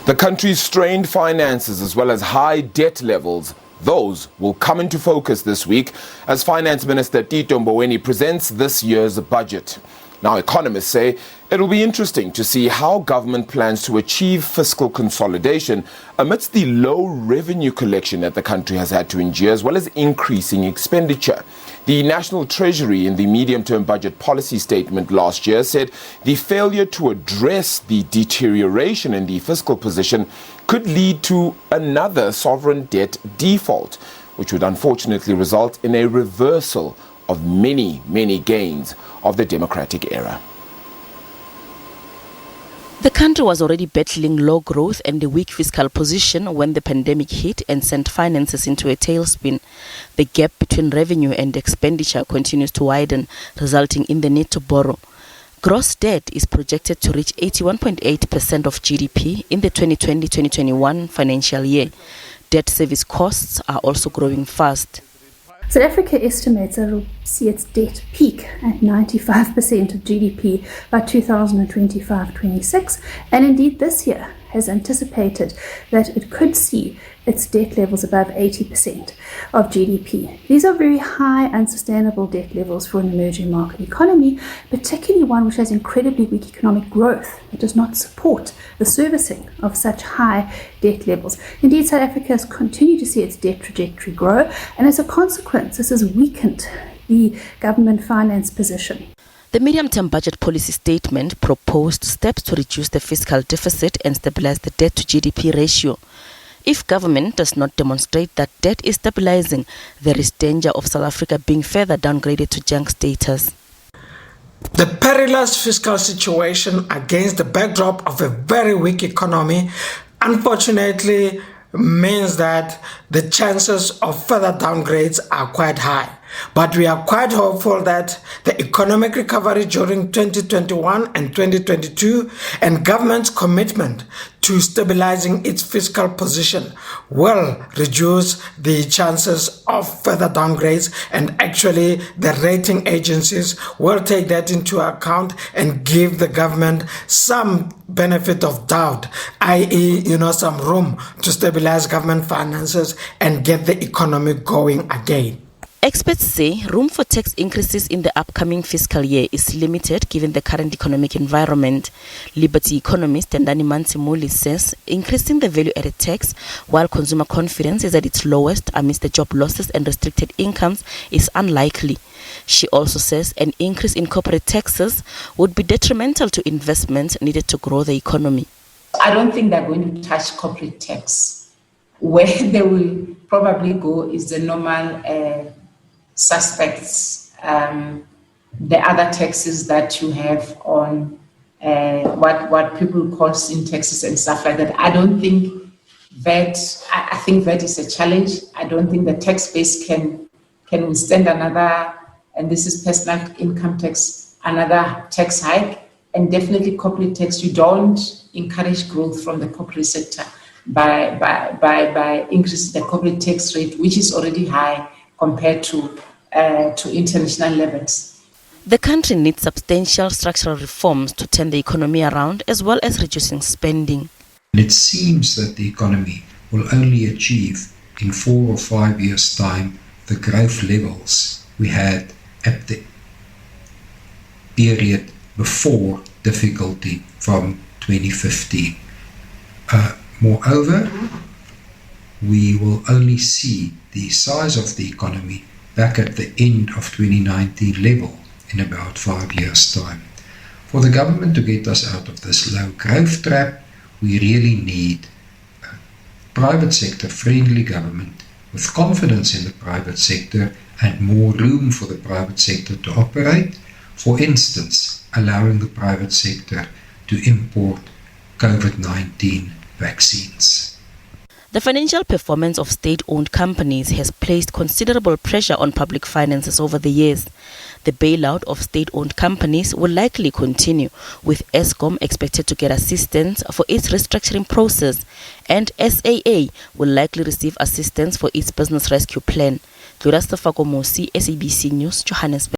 The country's strained finances as well as high debt levels, those will come into focus this week as Finance Minister Tito Mboweni presents this year's budget. Now, economists say it will be interesting to see how government plans to achieve fiscal consolidation amidst the low revenue collection that the country has had to endure, as well as increasing expenditure. The National Treasury, in the medium-term budget policy statement last year, said the failure to address the deterioration in the fiscal position could lead to another sovereign debt default, which would unfortunately result in a reversal of many gains of the democratic era. The country was already battling low growth and a weak fiscal position when the pandemic hit and sent finances into a tailspin. The gap between revenue and expenditure continues to widen, resulting in the need to borrow. Gross debt is projected to reach 81.8% of GDP in the 2020-2021 financial year. Debt service costs are also growing fast. South Africa estimates that it will see its debt peak at 95% of GDP by 2025-26, and indeed this year has anticipated that it could see its debt levels above 80% of GDP. These are very high, unsustainable debt levels for an emerging market economy, particularly one which has incredibly weak economic growth that does not support the servicing of such high debt levels. Indeed, South Africa has continued to see its debt trajectory grow, and as a consequence, this has weakened the government finance position. The medium-term budget policy statement proposed steps to reduce the fiscal deficit and stabilize the debt-to-GDP ratio. If government does not demonstrate that debt is stabilizing, there is danger of South Africa being further downgraded to junk status. The perilous fiscal situation against the backdrop of a very weak economy, unfortunately, means that the chances of further downgrades are quite high. But we are quite hopeful that the economic recovery during 2021 and 2022 and government's commitment to stabilizing its fiscal position will reduce the chances of further downgrades, and actually the rating agencies will take that into account and give the government some benefit of doubt, i.e., some room to stabilize government finances and get the economy going again. Experts say room for tax increases in the upcoming fiscal year is limited given the current economic environment. Liberty economist Ndani Mansimuli says increasing the value-added tax while consumer confidence is at its lowest amidst the job losses and restricted incomes is unlikely. She also says an increase in corporate taxes would be detrimental to investment needed to grow the economy. I don't think they're going to touch corporate tax. Where they will probably go is the normal suspects, the other taxes that you have on what people call sin taxes and stuff like that. I don't think VAT, I think VAT is a challenge. I don't think the tax base can withstand another, and this is personal income tax, another tax hike, and definitely corporate tax. You don't encourage growth from the corporate sector by increasing the corporate tax rate, which is already high compared to international levels. The country needs substantial structural reforms to turn the economy around, as well as reducing spending. It seems that the economy will only achieve in 4 or 5 years' time the growth levels we had at the period before difficulty from 2015. Moreover, we will only see the size of the economy back at the end of 2019 level in about 5 years' time. For the government to get us out of this low growth trap, we really need a private sector friendly government with confidence in the private sector and more room for the private sector to operate. For instance, allowing the private sector to import COVID-19 vaccines. The financial performance of state-owned companies has placed considerable pressure on public finances over the years. The bailout of state-owned companies will likely continue, with Eskom expected to get assistance for its restructuring process, and SAA will likely receive assistance for its business rescue plan. SABC News, Johannesburg.